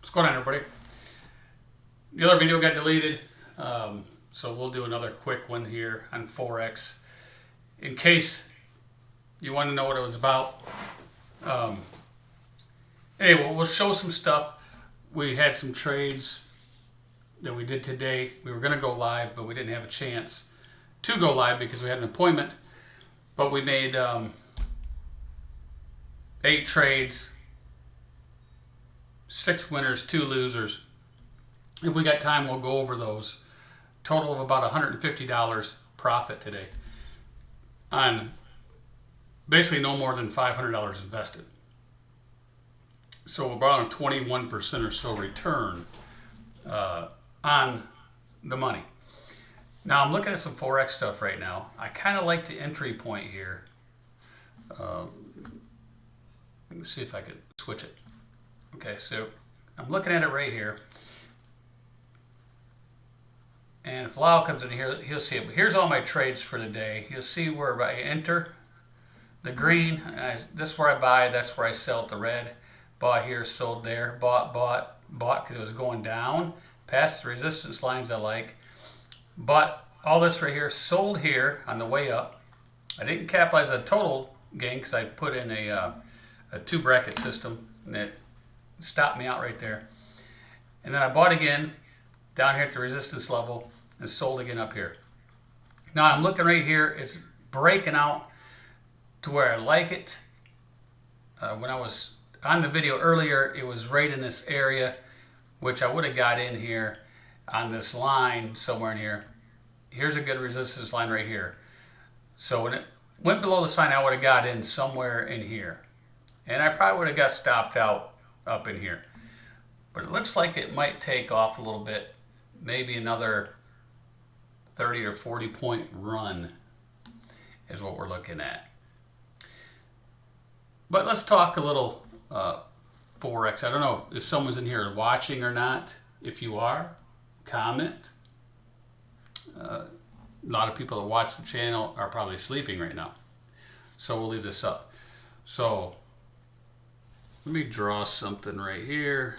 What's going on, everybody? The other video got deleted, so we'll do another quick one here on Forex in case you want to know what it was about. Anyway, we'll show some stuff. We had some trades that we did today. We were going to go live, but we didn't have a chance to go live because we had an appointment. But we made 8 trades, 6 winners, 2 losers. If we got time, we'll go over those. Total of about $150 profit today on basically no more than $500 invested. So about a 21% or so return on the money. Now I'm looking at some Forex stuff right now. I kind of like the entry point here. Let me see if I could switch it. Okay, so I'm looking at it right here. And if Lau comes in here, he'll see it. But here's all my trades for the day. You'll see where I enter the green. This is where I buy. That's where I sell at the red. Bought here, sold there. Bought because it was going down. Past the resistance lines I like. Bought all this right here. Sold here on the way up. I didn't capitalize the total gain because I put in a 2 bracket system. And it stopped me out right there. And then I bought again down here at the resistance level and sold again up here. Now I'm looking right here. It's breaking out to where I like it. When I was on the video earlier, it was right in this area, which I would have got in here on this line somewhere in here. Here's a good resistance line right here. So when it went below the sign, I would have got in somewhere in here. And I probably would have got stopped out up in here. But it looks like it might take off a little bit. Maybe another 30 or 40 point run is what we're looking at. But let's talk a little Forex. I don't know if someone's in here watching or not. If you are, comment. A lot of people that watch the channel are probably sleeping right now. So we'll leave this up. So let me draw something right here.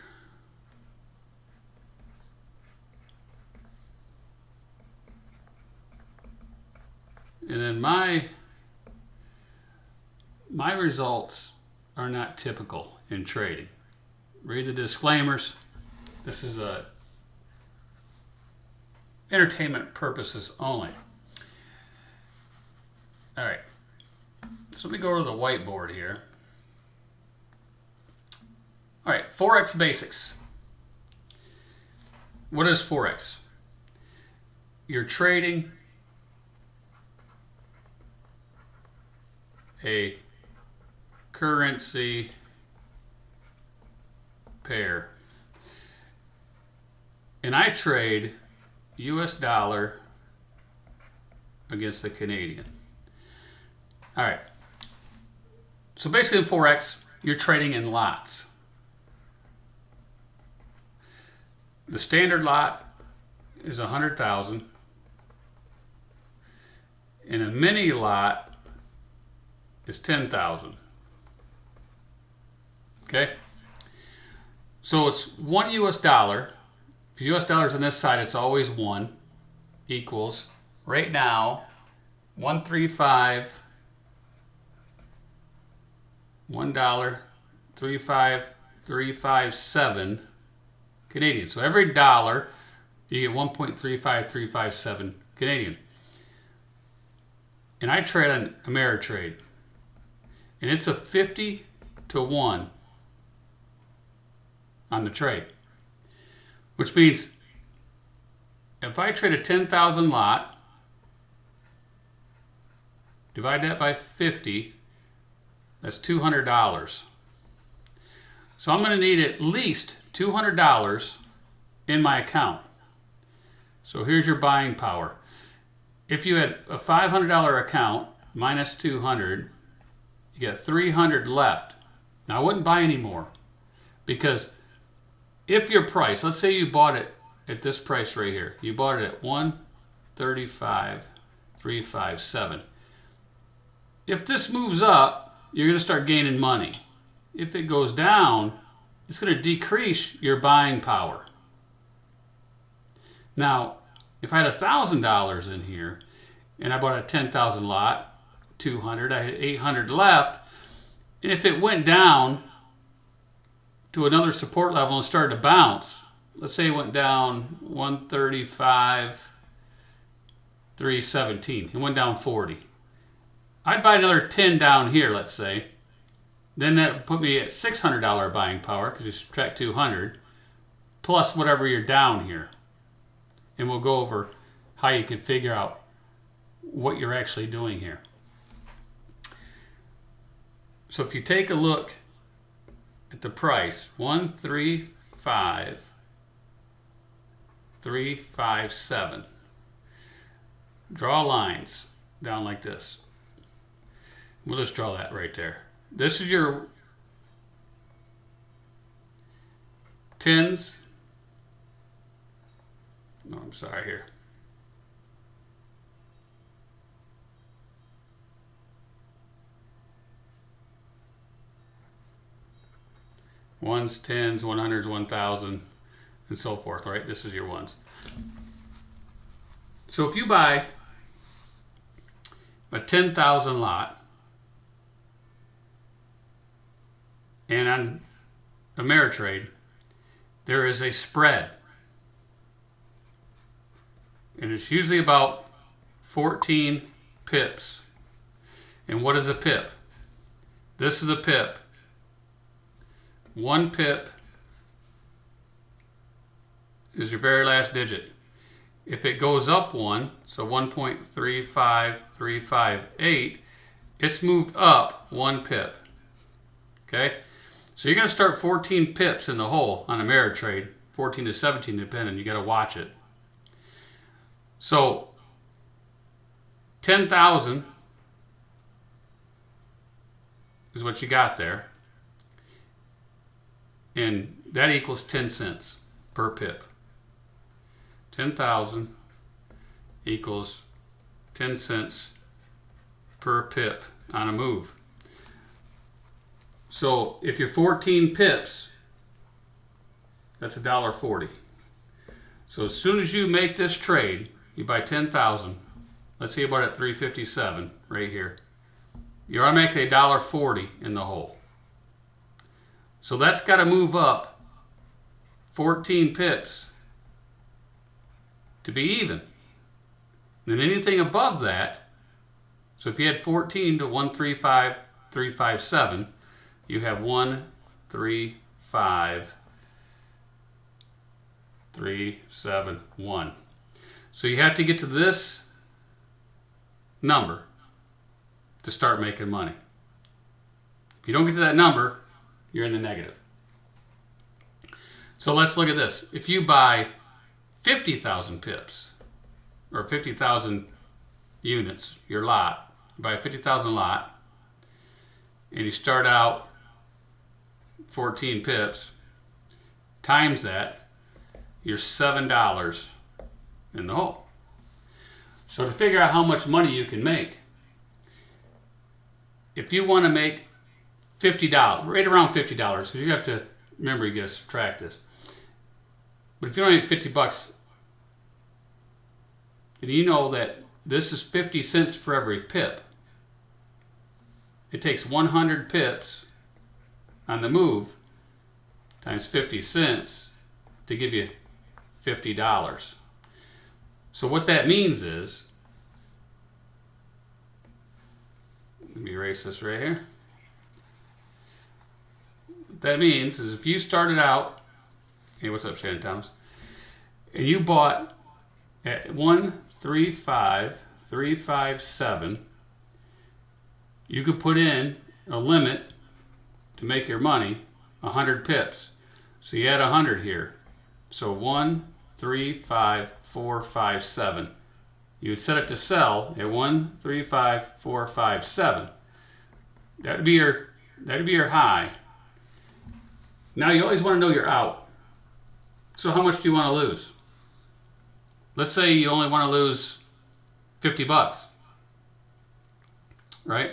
And then my results are not typical in trading. Read the disclaimers. This is entertainment purposes only. All right. So let me go to the whiteboard here. All right, Forex basics. What is Forex? You're trading a currency pair. And I trade US dollar against the Canadian. All right. So basically in Forex, you're trading in lots. The standard lot is 100,000. And a mini lot is 10,000. Okay? So it's 1 US dollar. If US dollar's on this side, it's always 1 equals, right now, 1.35357 Canadian. So every dollar, you get 1.35357 Canadian. And I trade on Ameritrade. And it's a 50 to 1 on the trade. Which means if I trade a 10,000 lot, divide that by 50, that's $200. So I'm going to need at least $200 in my account. So here's your buying power. If you had a $500 account minus 200, you get 300 left. Now I wouldn't buy any more because if your price, let's say you bought it at this price right here, you bought it at 135,357. If this moves up, you're going to start gaining money. If it goes down, it's going to decrease your buying power. Now, if I had $1,000 in here and I bought a 10,000 lot, 200, I had 800 left, and if it went down to another support level and started to bounce, let's say it went down 135, 317, it went down 40. I'd buy another 10 down here, let's say. Then that would put me at $600 buying power because you subtract 200 plus whatever you're down here. And we'll go over how you can figure out what you're actually doing here. So if you take a look at the price, 135,357. Draw lines down like this. We'll just draw that right there. This is your tens. No, I'm sorry here. Ones, tens, 100s, 1,000, and so forth, right? This is your ones. So if you buy a 10,000 lot, and on Ameritrade, there is a spread. And it's usually about 14 pips. And what is a pip? This is a pip. 1 pip is your very last digit. If it goes up 1, so 1.35358, it's moved up 1 pip. Okay? So you're going to start 14 pips in the hole on Ameritrade, 14 to 17 depending. You got to watch it. So 10,000 is what you got there. And that equals 10 cents per pip. 10,000 equals 10 cents per pip on a move. So if you're 14 pips, that's $1.40. So as soon as you make this trade, you buy 10,000. Let's say you bought it at 357 right here. You're automatically $1.40 in the hole. So that's got to move up 14 pips to be even. And then anything above that, so if you had 14 to 135,357, you have 135,371. So you have to get to this number to start making money. If you don't get to that number, you're in the negative. So let's look at this. If you buy 50,000 pips or 50,000 units, your lot, you buy a 50,000 lot, and you start out 14 pips, times that, you're $7 in the hole. So to figure out how much money you can make, if you want to make $50, right around $50, because you have to remember you got to subtract this. But if you only make $50, then you know that this is 50 cents for every pip. It takes 100 pips on the move times 50 cents to give you $50. So what that means is, let me erase this right here. What that means is if you started out, hey, what's up, Shannon Thomas? And you bought at 135,357, you could put in a limit to make your money 100 pips. So you had 100 here. So 135,457. You would set it to sell at 135,457. That'd be your high. Now you always want to know you're out. So how much do you want to lose? Let's say you only want to lose $50, right?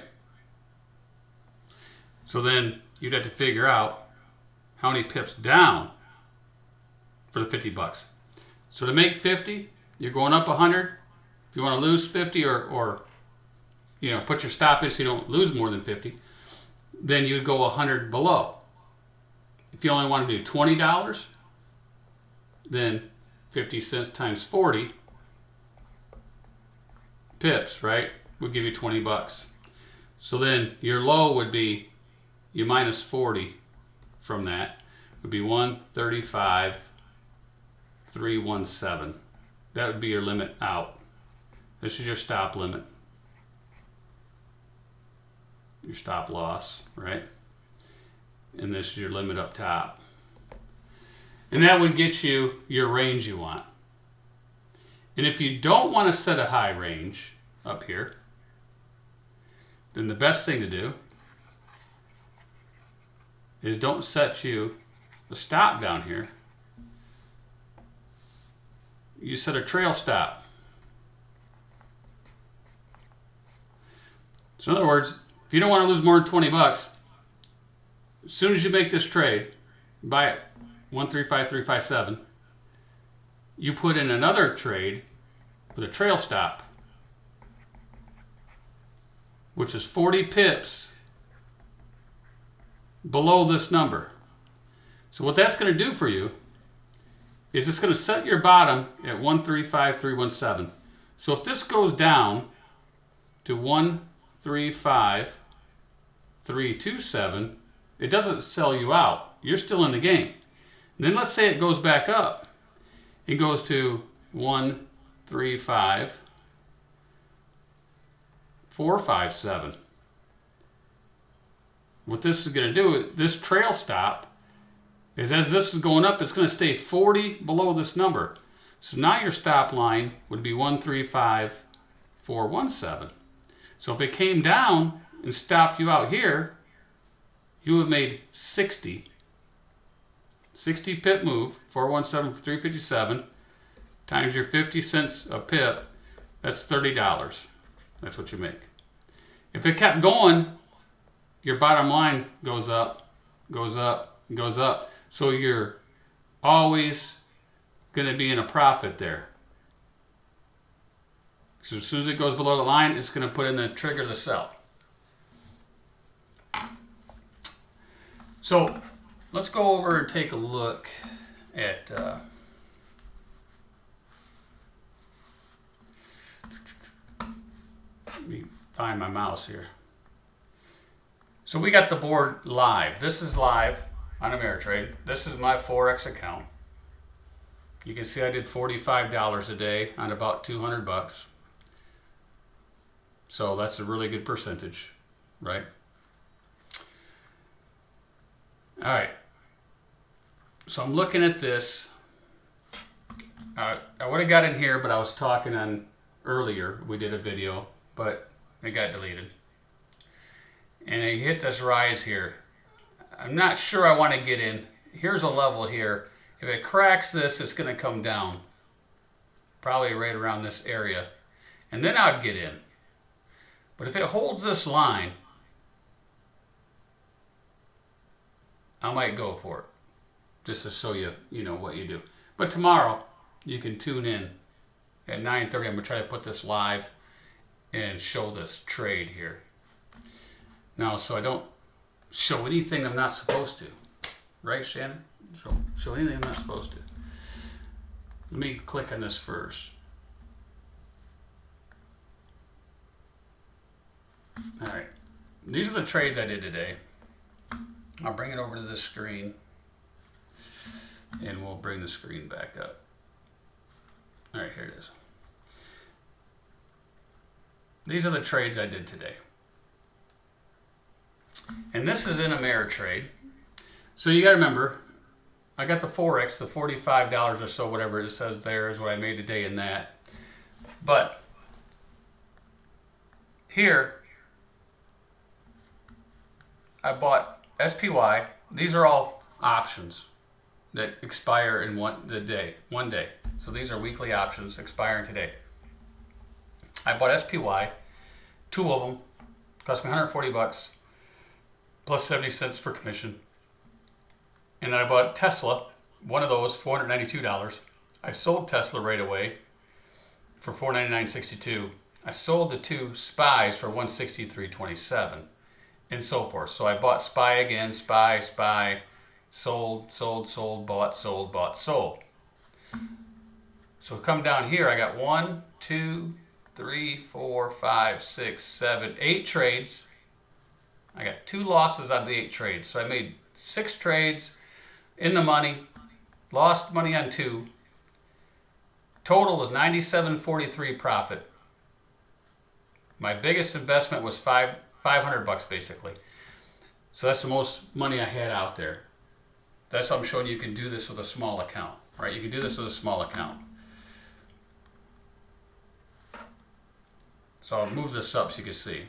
So then you'd have to figure out how many pips down for the 50 bucks. So to make 50, you're going up 100. If you want to lose 50 or you know, put your stop in so you don't lose more than 50, then you'd go 100 below. If you only want to do $20, then 50 cents times 40 pips, right, would give you 20 bucks. So then your low would be, you minus 40 from that, would be 135,317. That would be your limit out. This is your stop limit. Your stop loss, right? And this is your limit up top. And that would get you your range you want. And if you don't want to set a high range up here, then the best thing to do is don't set you a stop down here. You set a trail stop. So in other words, if you don't want to lose more than 20 bucks, as soon as you make this trade, buy it 135,357, you put in another trade with a trail stop, which is 40 pips below this number. So what that's going to do for you is it's going to set your bottom at 135,317. So if this goes down to 135,327, it doesn't sell you out. You're still in the game. And then let's say it goes back up. It goes to 135,457. What this is going to do, this trail stop, is as this is going up, it's going to stay 40 below this number. So now your stop line would be 135,417. So if it came down and stopped you out here, you have made 60 pip move, 417 for 357, times your 50 cents a pip, that's $30. That's what you make. If it kept going, your bottom line goes up, goes up, goes up. So you're always going to be in a profit there. So as soon as it goes below the line, it's going to put in the trigger to sell. So let's go over and take a look at let me find my mouse here. So we got the board live. This is live on Ameritrade. This is my Forex account. You can see I did $45 a day on about 200 bucks. So that's a really good percentage, right? All right. So I'm looking at this. I would have got in here, but I was talking on earlier. We did a video, but it got deleted. And I hit this rise here. I'm not sure I want to get in. Here's a level here. If it cracks this, it's going to come down. Probably right around this area. And then I'd get in. But if it holds this line, I might go for it. Just to show you, what you do. But tomorrow, you can tune in at 9:30. I'm going to try to put this live and show this trade here. Now, so I don't show anything I'm not supposed to. Right, Shannon? Show anything I'm not supposed to. Let me click on this first. All right. These are the trades I did today. I'll bring it over to this screen. And we'll bring the screen back up. All right, here it is. These are the trades I did today. And this is in Ameritrade. So you got to remember, I got the Forex, the $45 or so, whatever it says there is what I made today in that. But here, I bought SPY. These are all options that expire in one day. So these are weekly options expiring today. I bought SPY, 2 of them, cost me 140 bucks, plus 70 cents for commission. And then I bought Tesla, one of those, $492. I sold Tesla right away for $499.62. I sold the two SPYs for $163.27, and so forth. So I bought SPY again, SPY, sold, bought, sold. So come down here, I got 1, 2, 3, 4, 5, 6, 7, 8 trades. I got 2 losses out of the 8 trades. So I made 6 trades in the money, lost money on 2. Total was $97.43 profit. My biggest investment was $500 basically. So that's the most money I had out there. That's what I'm showing you can do this with a small account, right? You can do this with a small account. So I'll move this up so you can see.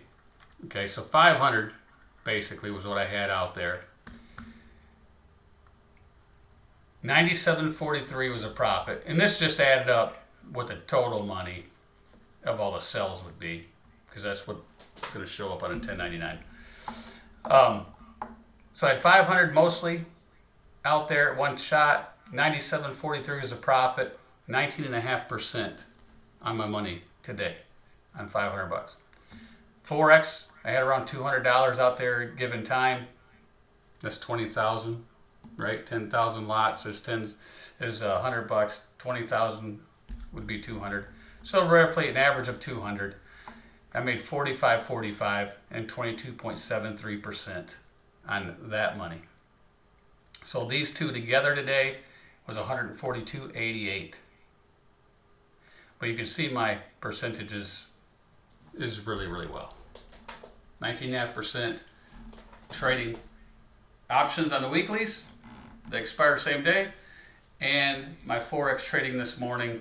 Okay, so 500 basically was what I had out there. 97.43 was a profit, and this just added up what the total money of all the sells would be, because that's what's going to show up on a 1099. So I had 500 mostly out there at one shot. 97.43 was a profit. 19.5% on my money today on $500. Forex, I had around $200 out there given time. That's 20,000, right? 10,000 lots is $100. 20,000 would be 200. So roughly an average of 200. I made 45.45 and 22.73% on that money. So these two together today was 142.88. But you can see my percentages is really, really well. 19.5% trading options on the weeklies. They expire same day. And my Forex trading this morning,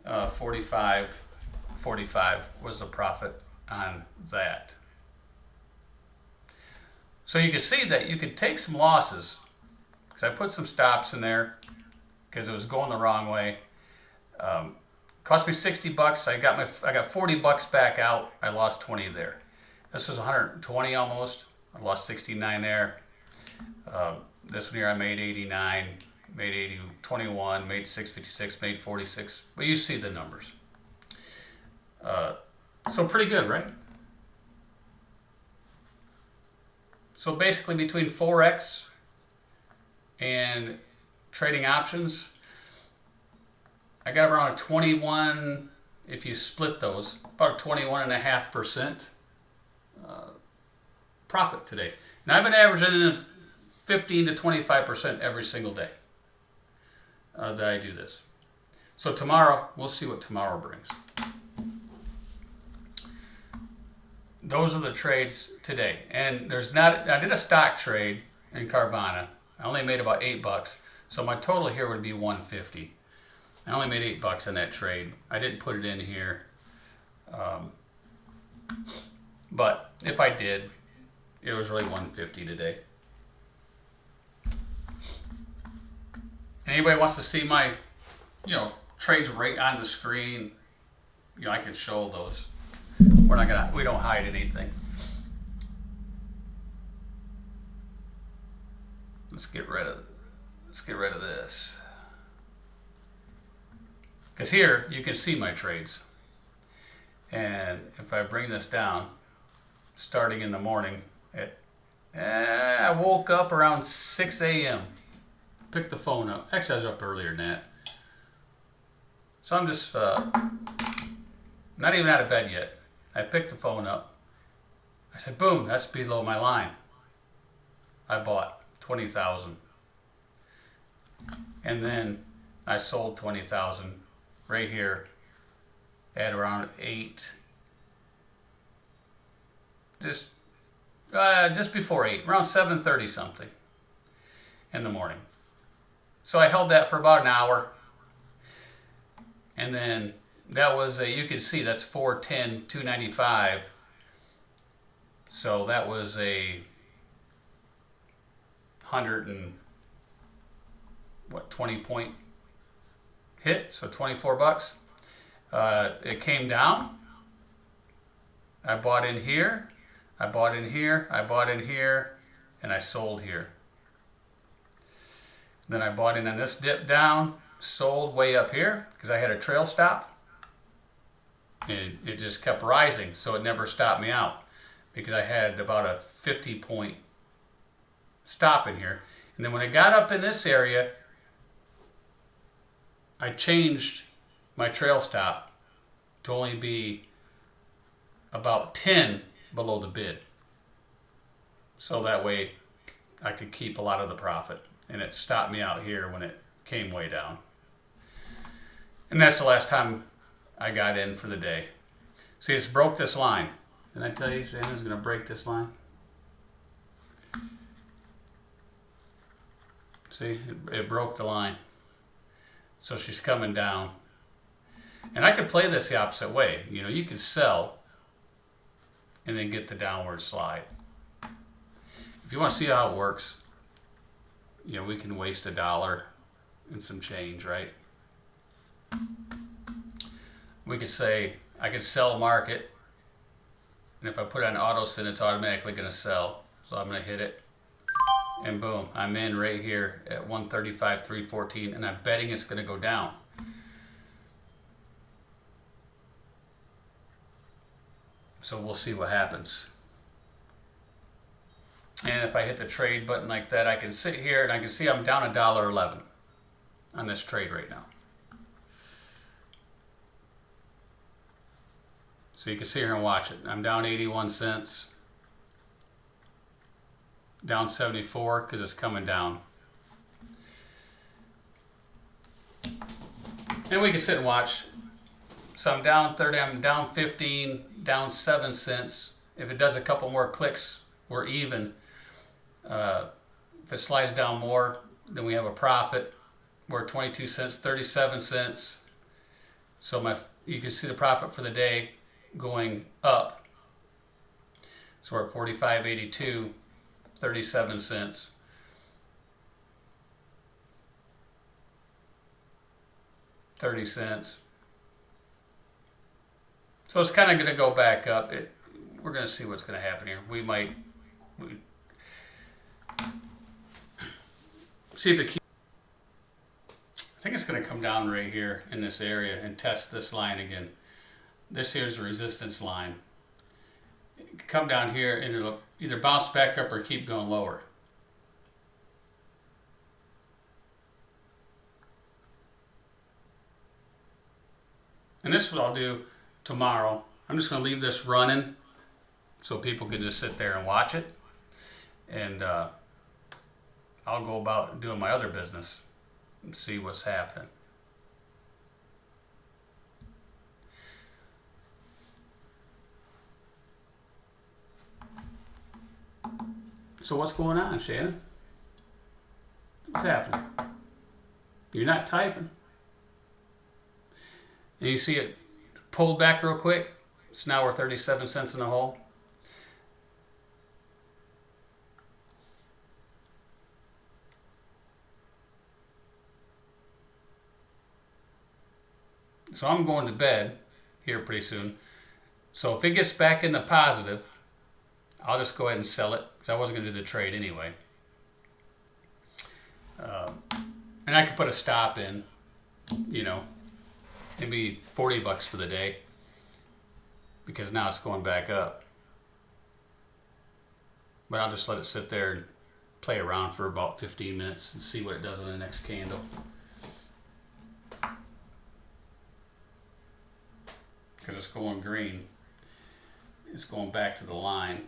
45 was the profit on that. So you can see that you could take some losses, because I put some stops in there because it was going the wrong way. Cost me $60. I got $40 back out. I lost 20 there. This was 120 almost. I lost 69 there. This one here I made 89, made 80, 21, made 656, made 46. But you see the numbers. So pretty good, right? So basically between Forex and trading options, I got around a 21, if you split those, about a 21.5% profit today. And I've been averaging 15 to 25% every single day that I do this. So tomorrow, we'll see what tomorrow brings. Those are the trades today. And I did a stock trade in Carvana. I only made about $8. So my total here would be 150. I only made $8 in that trade. I didn't put it in here. But if I did, it was really 150 today. Anybody wants to see my, trades right on the screen, I can show those. We don't hide anything. Let's get rid of this. Because here you can see my trades. And if I bring this down, starting in the morning I woke up around 6 a.m. Picked the phone up. Actually, I was up earlier than that. So I'm just not even out of bed yet. I picked the phone up. I said, boom, that's below my line. I bought 20,000. And then I sold 20,000 right here at around 8. Just before 8, around 7:30 something in the morning. So I held that for about an hour. And then that was, you can see that's 410, 295. So that was a 20 point hit, so $24. It came down. I bought in here, I bought in here, I bought in here, and I sold here. Then I bought in on this dip down, sold way up here because I had a trail stop. And it just kept rising, so it never stopped me out because I had about a 50-point stop in here. And then when I got up in this area, I changed my trail stop to only be about 10 below the bid. So that way I could keep a lot of the profit. And it stopped me out here when it came way down. And that's the last time I got in for the day. See, it's broke this line. Didn't I tell you Shannon's going to break this line? See, it broke the line. So she's coming down. And I could play this the opposite way. You know, you could sell and then get the downward slide. If you want to see how it works, you know, we can waste $1 and some change, right? We could say, I could sell market, and if I put it on auto send, it's automatically going to sell. So I'm going to hit it, and boom, I'm in right here at 135.314, and I'm betting it's going to go down. So we'll see what happens. And if I hit the trade button like that, I can sit here and I can see I'm down $1.11 on this trade right now. So you can sit here and watch it. I'm down 81 cents. Down 74 because it's coming down. And we can sit and watch. So I'm down 30, I'm down 15, down 7 cents. If it does a couple more clicks, we're even. If it slides down more, then we have a profit. We're at 22 cents, 37 cents. So you can see the profit for the day going up. So we're at 45.82, 37 cents. $0.30. So it's kind of going to go back up. We're going to see what's going to happen here. We see if it keeps. I think it's going to come down right here in this area and test this line again. This here's the resistance line. It can come down here and it'll either bounce back up or keep going lower. And this is what I'll do tomorrow. I'm just going to leave this running so people can just sit there and watch it. And I'll go about doing my other business and see what's happening. So what's going on, Shannon? What's happening? You're not typing. And you see it pulled back real quick. It's now we're 37 cents in the hole. So I'm going to bed here pretty soon. So if it gets back in the positive, I'll just go ahead and sell it because I wasn't going to do the trade anyway. And I could put a stop in, you know, maybe $40 for the day because now it's going back up. But I'll just let it sit there and play around for about 15 minutes and see what it does on the next candle. Because it's going green. It's going back to the line.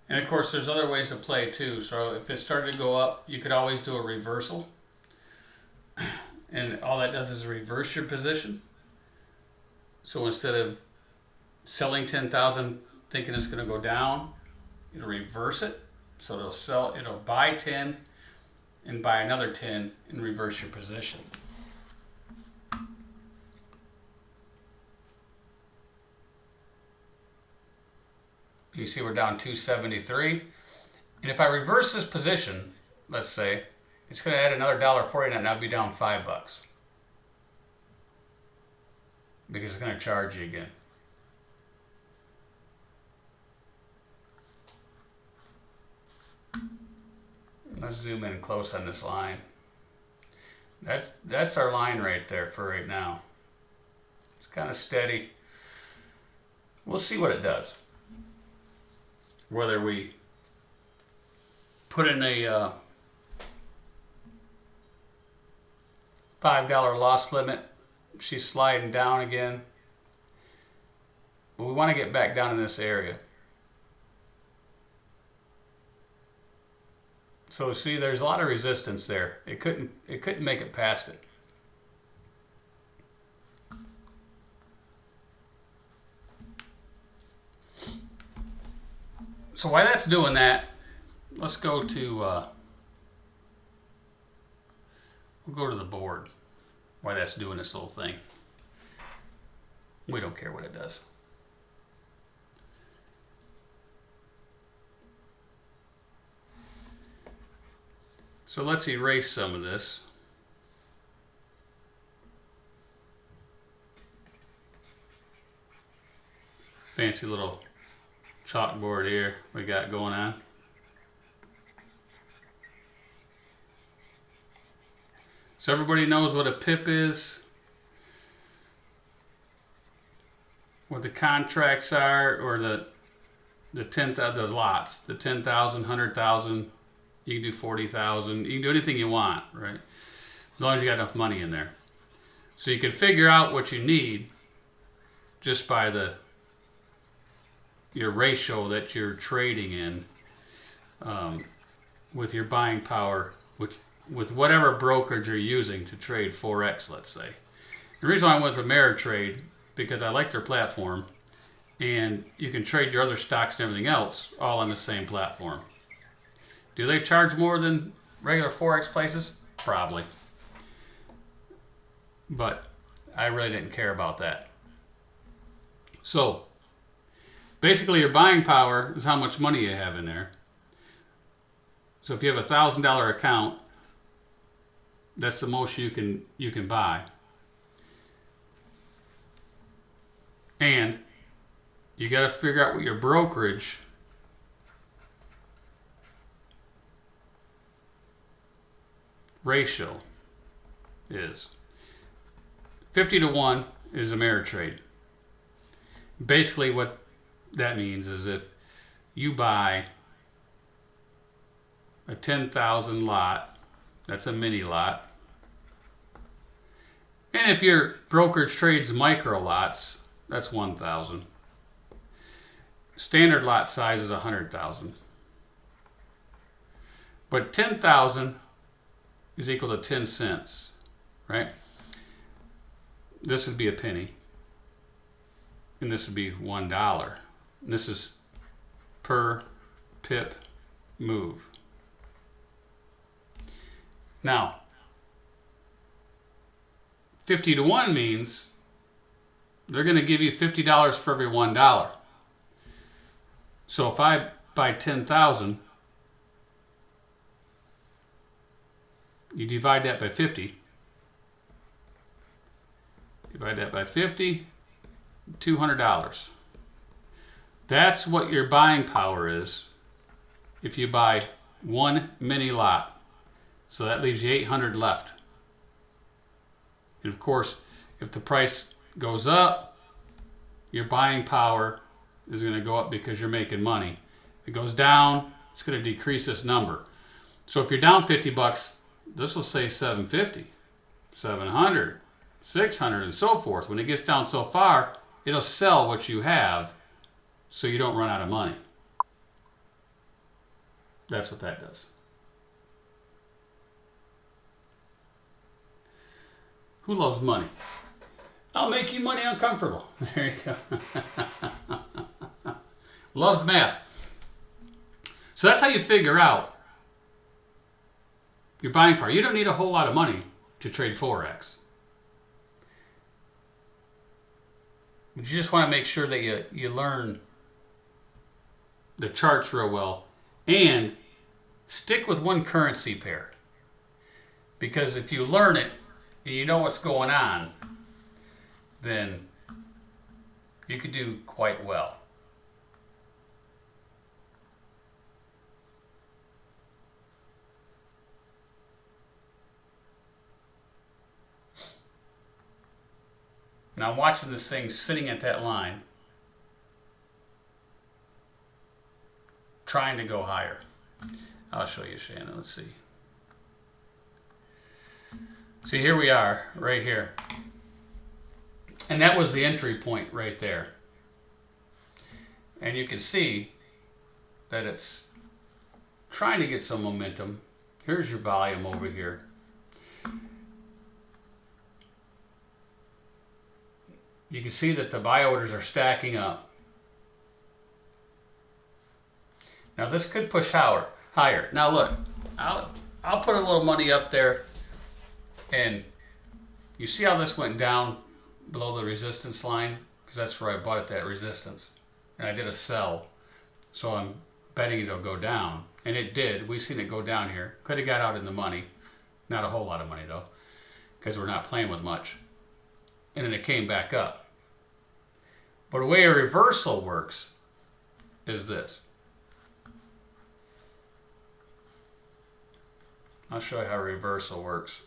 And of course there's other ways to play too. So if it started to go up, you could always do a reversal. And all that does is reverse your position. So instead of selling 10,000 thinking it's going to go down, it'll reverse it. So it'll buy 10 and buy another 10 and reverse your position. You see we're down 273. And if I reverse this position, let's say, It's going to add another $1.49, and I'll be down $5 because it's going to charge you again. Let's zoom in close on this line. That's our line right there for right now. It's kind of steady. We'll see what it does. Whether we put in a $5 loss limit. She's sliding down again. But we want to get back down in this area. So see, there's a lot of resistance there. It couldn't make it past it. So while that's doing that, let's go to we'll go to the board. While that's doing this little thing, we don't care what it does. So let's erase some of this. Fancy little chalkboard here we got going on. So everybody knows what a pip is, what the contracts are, or the lots, the 10,000, 100,000. You can do 40,000. You can do anything you want, right? As long as you got enough money in there. So you can figure out what you need just by your ratio that you're trading in with your buying power, with whatever brokerage you're using to trade Forex, let's say. The reason why I went with Ameritrade, because I like their platform, and you can trade your other stocks and everything else all on the same platform. Do they charge more than regular Forex places? Probably. But I really didn't care about that. So, basically your buying power is how much money you have in there. So if you have a $1,000 account, that's the most you can buy. And you got to figure out what your brokerage ratio is. 50-1 is Ameritrade. Basically what that means is if you buy a 10,000 lot, that's a mini lot. And if your brokerage trades micro lots, that's 1,000. Standard lot size is 100,000. But 10,000 is equal to 10 cents, right? This would be a penny. And this would be $1. And this is per pip move. Now, 50-1 means they're going to give you $50 for every $1. So if I buy 10,000, you divide that by 50. Divide that by 50, $200. That's what your buying power is if you buy one mini lot. So that leaves you 800 left. And of course, if the price goes up, your buying power is going to go up because you're making money. If it goes down, it's going to decrease this number. So if you're down $50, this will say 750, 700, 600, and so forth. When it gets down so far, it'll sell what you have so you don't run out of money. That's what that does. Who loves money? I'll make you money uncomfortable. There you go. Loves math. So that's how you figure out your buying power. You don't need a whole lot of money to trade Forex. But you just want to make sure that you learn the charts real well and stick with one currency pair. Because if you learn it and you know what's going on, then you could do quite well. Now I'm watching this thing sitting at that line, trying to go higher. I'll show you, Shannon. Let's see. See, here we are, right here. And that was the entry point right there. And you can see that it's trying to get some momentum. Here's your volume over here. You can see that the buy orders are stacking up. Now this could push higher. Now look, I'll put a little money up there, and you see how this went down below the resistance line? Because that's where I bought it, that resistance. And I did a sell. So I'm betting it'll go down. And it did. We've seen it go down here. Could have got out in the money. Not a whole lot of money though, because we're not playing with much. And then it came back up. But the way a reversal works is this. I'll show you how a reversal works.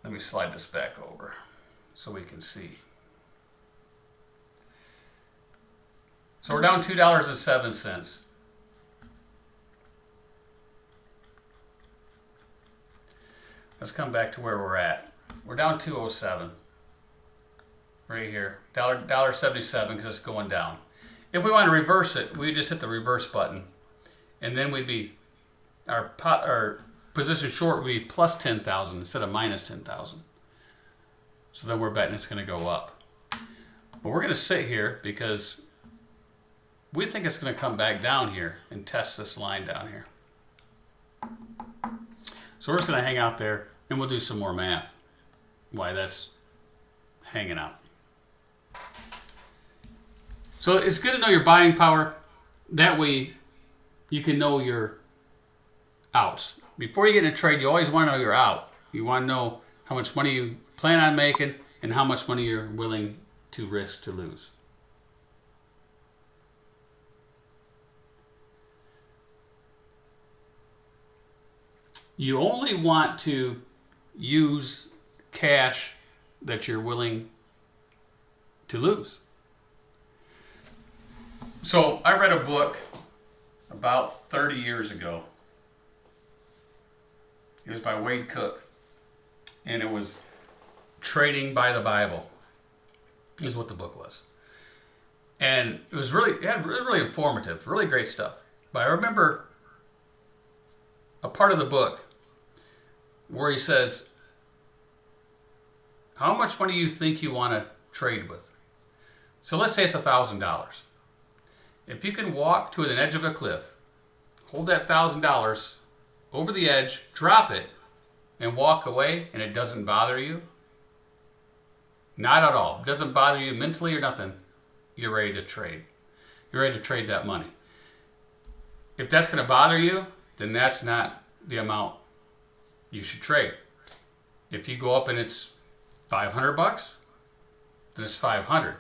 Let me slide this back over so we can see. So we're down $2.07. Let's come back to where we're at. We're down 207. Right here, $1.77 because it's going down. If we want to reverse it, we just hit the reverse button, and then we'd be our position short would be plus 10,000 instead of minus 10,000. So then we're betting it's going to go up. But we're going to sit here because we think it's going to come back down here and test this line down here. So we're just going to hang out there, and we'll do some more math. Why that's hanging out. So it's good to know your buying power. That way you can know your outs. Before you get in a trade, you always want to know your out. You want to know how much money you plan on making and how much money you're willing to risk to lose. You only want to use cash that you're willing to lose. So I read a book about 30 years ago. It was by Wade Cook, and it was Trading by the Bible is what the book was. And it was really informative, really great stuff. But I remember a part of the book where he says, how much money do you think you want to trade with? So let's say it's $1,000. If you can walk to an edge of a cliff, hold that $1,000 over the edge, drop it, and walk away, and it doesn't bother you, not at all. It doesn't bother you mentally or nothing, you're ready to trade. You're ready to trade that money. If that's going to bother you, then that's not the amount you should trade. If you go up and it's $500, then it's 500.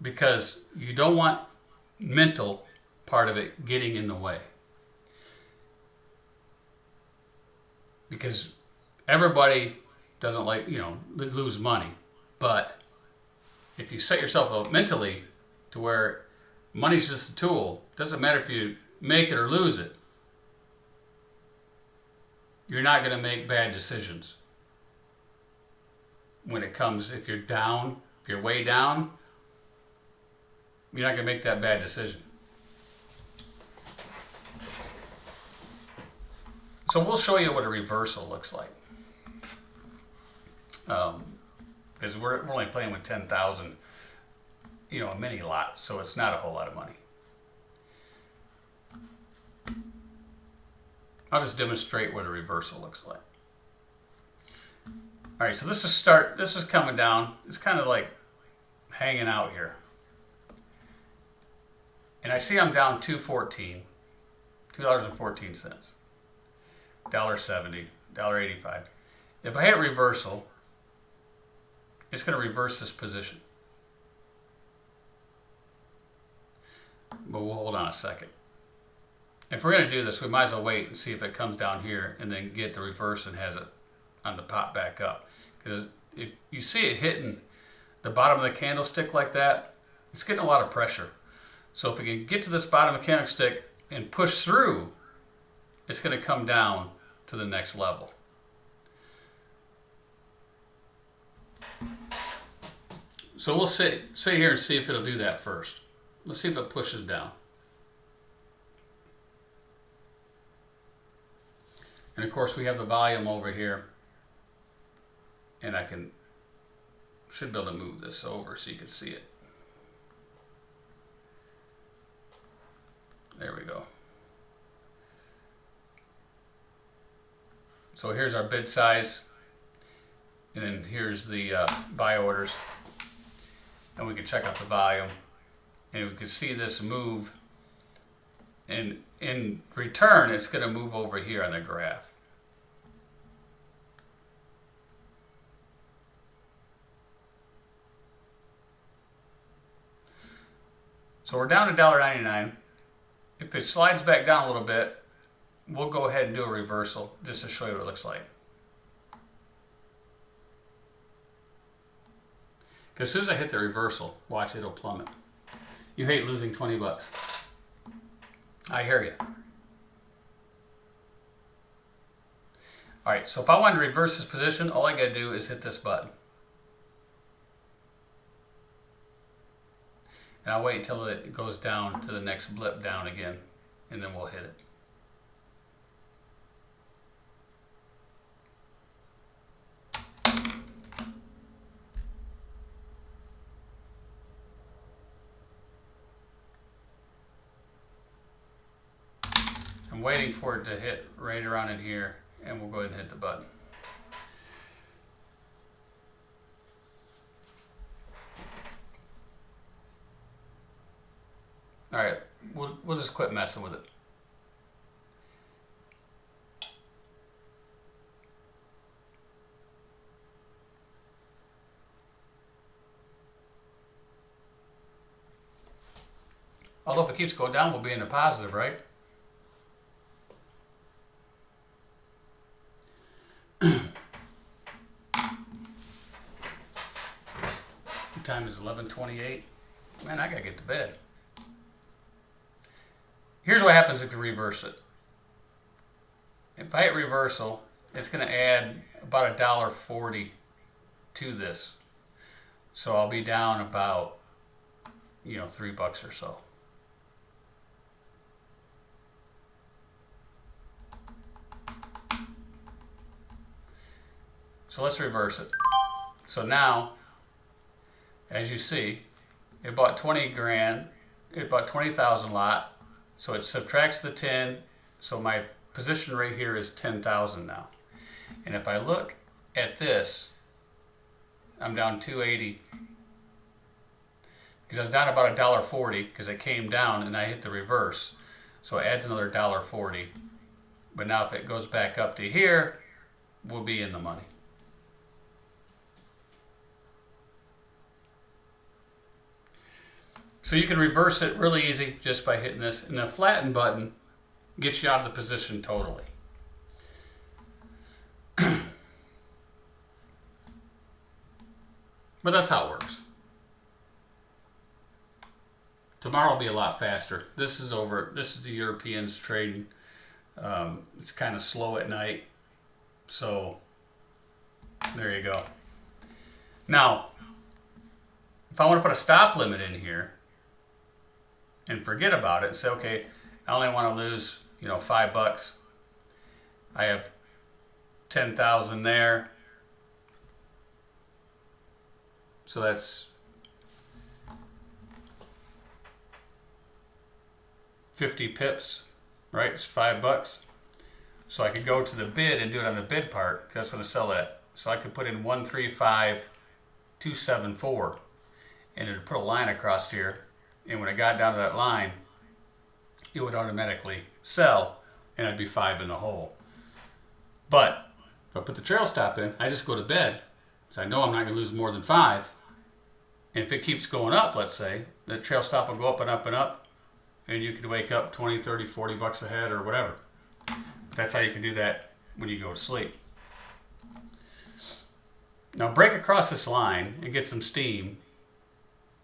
Because you don't want mental part of it getting in the way. Because everybody doesn't like, lose money. But if you set yourself up mentally to where money's just a tool, doesn't matter if you make it or lose it, you're not going to make bad decisions. When it comes, if you're down, if you're way down, you're not going to make that bad decision. So we'll show you what a reversal looks like. Because we're only playing with 10,000, a mini lot, so it's not a whole lot of money. I'll just demonstrate what a reversal looks like. All right, so this is coming down. It's kind of like hanging out here. And I see I'm down $2.14, $2.14, $1.70, $1.85. If I hit reversal, it's going to reverse this position. But we'll hold on a second. If we're going to do this, we might as well wait and see if it comes down here and then get the reverse and has it on the pop back up. Because if you see it hitting the bottom of the candlestick like that, it's getting a lot of pressure. So if we can get to this bottom of the candlestick and push through, it's going to come down to the next level. So we'll sit here and see if it'll do that first. Let's see if it pushes down. And of course we have the volume over here, and I should be able to move this over so you can see it. There we go. So here's our bid size, and then here's the buy orders, and we can check out the volume, and we can see this move, and in return it's going to move over here on the graph. So we're down to $1.99. If it slides back down a little bit, we'll go ahead and do a reversal just to show you what it looks like. Because as soon as I hit the reversal, watch, it'll plummet. You hate losing 20 bucks. I hear you. All right, so if I want to reverse this position, all I got to do is hit this button. And I'll wait until it goes down to the next blip down again, and then we'll hit it. I'm waiting for it to hit right around in here, and we'll go ahead and hit the button. All right, we'll just quit messing with it. Although if it keeps going down, we'll be in the positive, right? The time is 11:28. Man, I gotta get to bed. Here's what happens if you reverse it. If I hit reversal, it's going to add about $1.40 to this. So I'll be down about, $3 or so. So let's reverse it. So now, as you see, it bought 20 grand, it bought 20,000 lot. So it subtracts the 10, so my position right here is 10,000 now. And if I look at this, I'm down 280. Because I was down about $1.40 because it came down and I hit the reverse. So it adds another $1.40. But now if it goes back up to here, we'll be in the money. So you can reverse it really easy just by hitting this. And the flatten button gets you out of the position totally. But that's how it works. Tomorrow will be a lot faster. This is over. This is the Europeans trading. It's kind of slow at night. So there you go. Now, if I want to put a stop limit in here, and forget about it and say, okay, I only want to lose, $5. I have 10,000 there. So that's 50 pips, right? It's $5. So I could go to the bid and do it on the bid part, because that's what I sell at. So I could put in 135,274. and it would put a line across here. And when it got down to that line, it would automatically sell, and I'd be 5 in the hole. But if I put the trail stop in, I just go to bed, because I know I'm not going to lose more than 5. And if it keeps going up, let's say, the trail stop will go up and up and up, and you could wake up 20, 30, 40 bucks ahead or whatever. That's how you can do that when you go to sleep. Now break across this line and get some steam,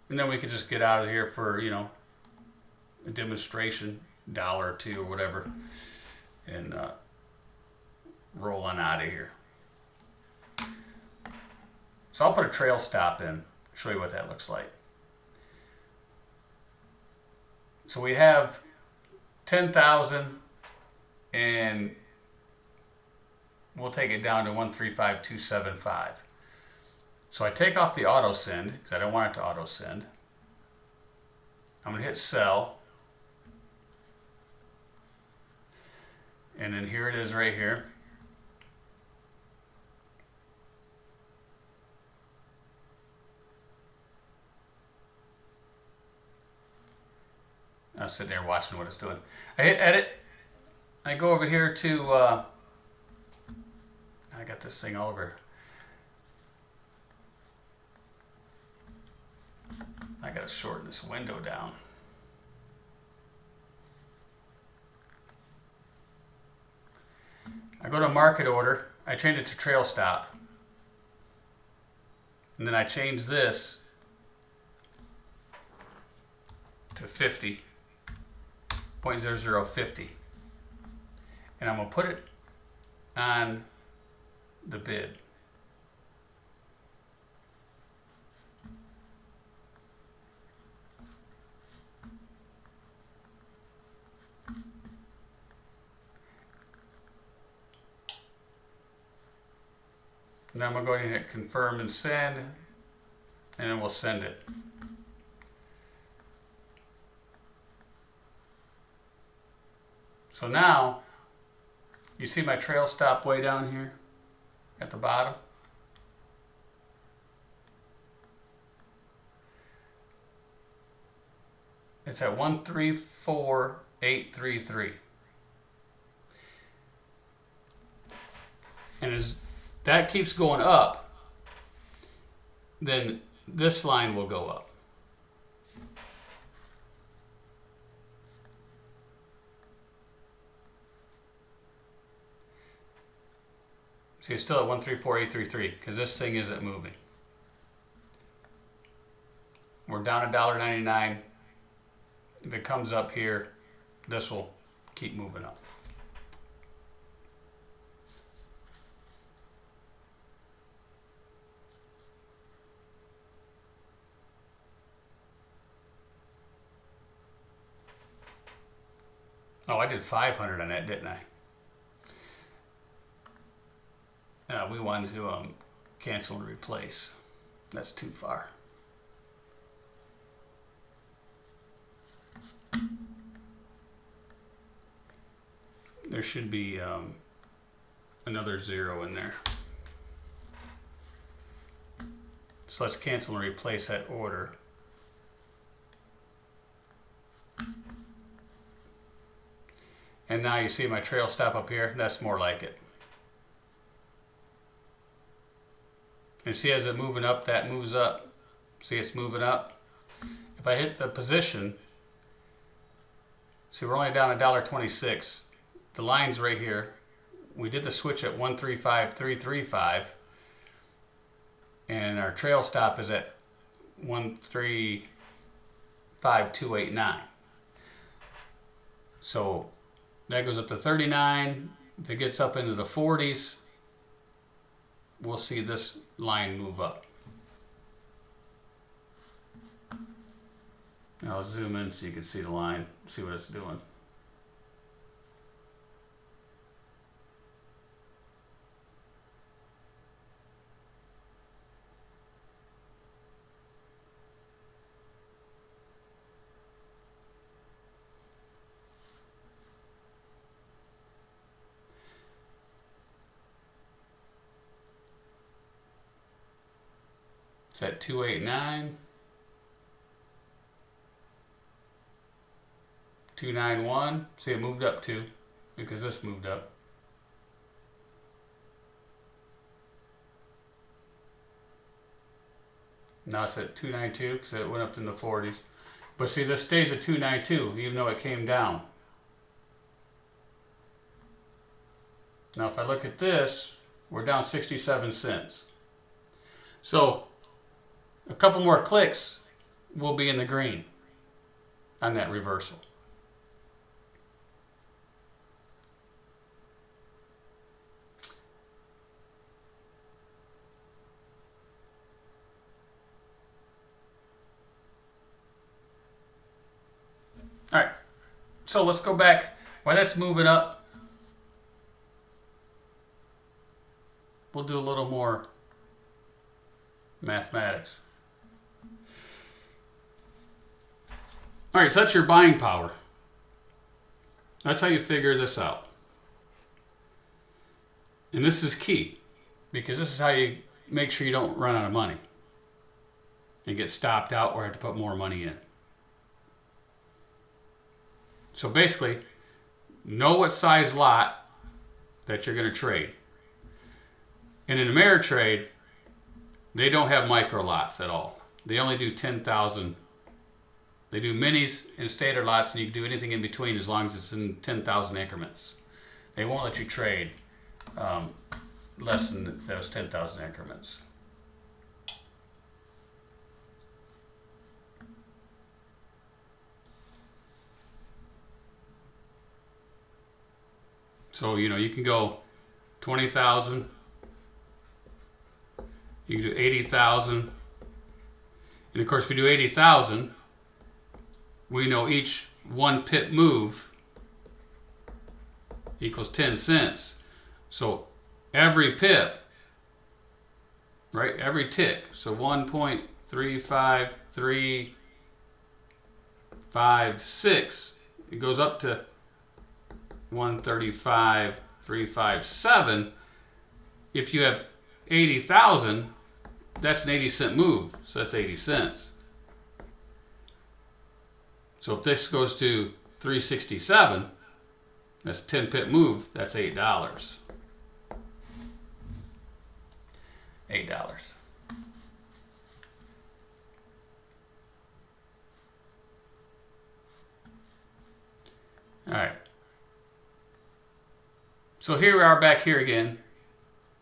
and then we can just get out of here for, a demonstration, $1 or $2 or whatever, and roll on out of here. So I'll put a trail stop in, show you what that looks like. So we have 10,000, and we'll take it down to 135,275. So I take off the auto send because I don't want it to auto send. I'm going to hit sell. And then here it is right here. I'm sitting there watching what it's doing. I hit edit. I go over here to, I got this thing all over. I got to shorten this window down. I go to market order. I change it to trail stop. And then I change this to 50.0050. And I'm going to put it on the bid. Now I'm going to hit confirm and send, and then we'll send it. So now, you see my trail stop way down here at the bottom? It's at 134,833. And as that keeps going up, then this line will go up. See, it's still at 134,833 because this thing isn't moving. We're down $1.99. If it comes up here, this will keep moving up. Oh, I did 500 on that, didn't I? We wanted to cancel and replace. That's too far. There should be another 0 in there. So let's cancel and replace that order. And now you see my trail stop up here. That's more like it. And see, as it's moving up, that moves up. See, it's moving up. If I hit the position, see, we're only down $1.26. The line's right here. We did the switch at 135,335, and our trail stop is at 135,289. So that goes up to 39. If it gets up into the 40s, we'll see this line move up. Now I'll zoom in so you can see the line, see what it's doing. It's at 289. 291. See, it moved up too because this moved up. Now it's at 292 because it went up in the 40s. But see, this stays at 292 even though it came down. Now if I look at this, we're down 67 cents. So a couple more clicks, we'll be in the green on that reversal. All right, so let's go back. While that's moving up, we'll do a little more mathematics. All right, so that's your buying power. That's how you figure this out. And this is key because this is how you make sure you don't run out of money and get stopped out or have to put more money in. So basically, know what size lot that you're going to trade. And in Ameritrade, they don't have micro lots at all. They only do 10,000. They do minis and standard lots, and you can do anything in between as long as it's in 10,000 increments. They won't let you trade less than those 10,000 increments. So, you can go 20,000. You can do 80,000. And of course, if you do 80,000, we know each 1 pip move equals 10 cents. So every pip, right, every tick, so 1.35356, it goes up to 135,357. If you have 80,000, that's an 80-cent move, so that's 80 cents. So if this goes to 367, that's a 10 pip move, that's $8. $8. All right. So here we are back here again.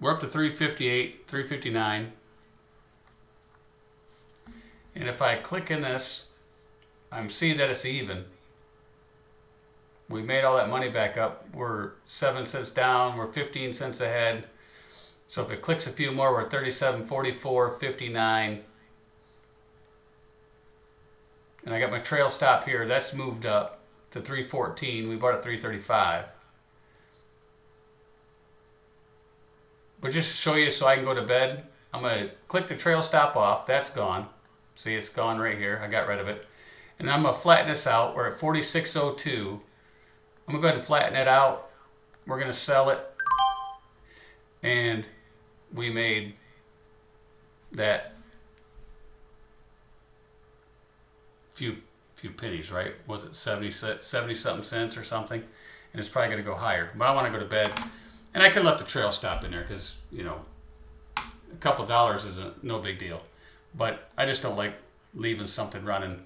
We're up to 358, 359. And if I click in this, I'm seeing that it's even. We made all that money back up. We're 7 cents down. We're 15 cents ahead. So if it clicks a few more, we're 37, 44, 59. And I got my trail stop here. That's moved up to 314. We bought at 335. But just to show you so I can go to bed, I'm going to click the trail stop off. That's gone. See, it's gone right here. I got rid of it. And I'm going to flatten this out. We're at 46.02. I'm going to go ahead and flatten it out. We're going to sell it. And we made that few pennies, right? Was it 70 something cents or something? And it's probably going to go higher. But I want to go to bed. And I could have left the trail stop in there because, a couple dollars is no big deal. But I just don't like leaving something running,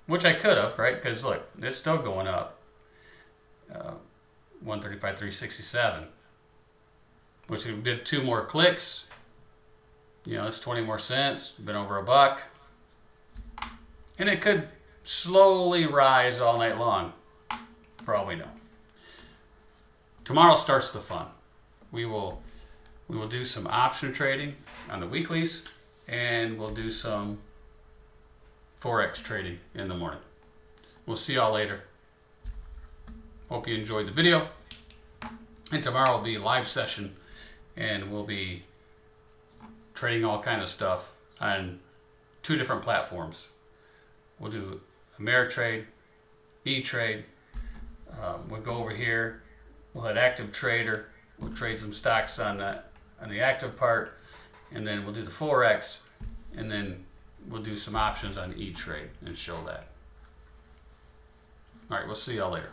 which I could have, right? Because look, it's still going up. 135, 367. Which we did 2 more clicks. It's 20 more cents. Been over $1. And it could slowly rise all night long, for all we know. Tomorrow starts the fun. We will do some option trading on the weeklies, and we'll do some Forex trading in the morning. We'll see y'all later. Hope you enjoyed the video. And tomorrow will be a live session, and we'll be trading all kind of stuff on 2 different platforms. We'll do Ameritrade, E-Trade. We'll go over here. We'll hit Active Trader. We'll trade some stocks on the active part, and then we'll do the Forex, and then we'll do some options on E-Trade and show that. All right, we'll see y'all later.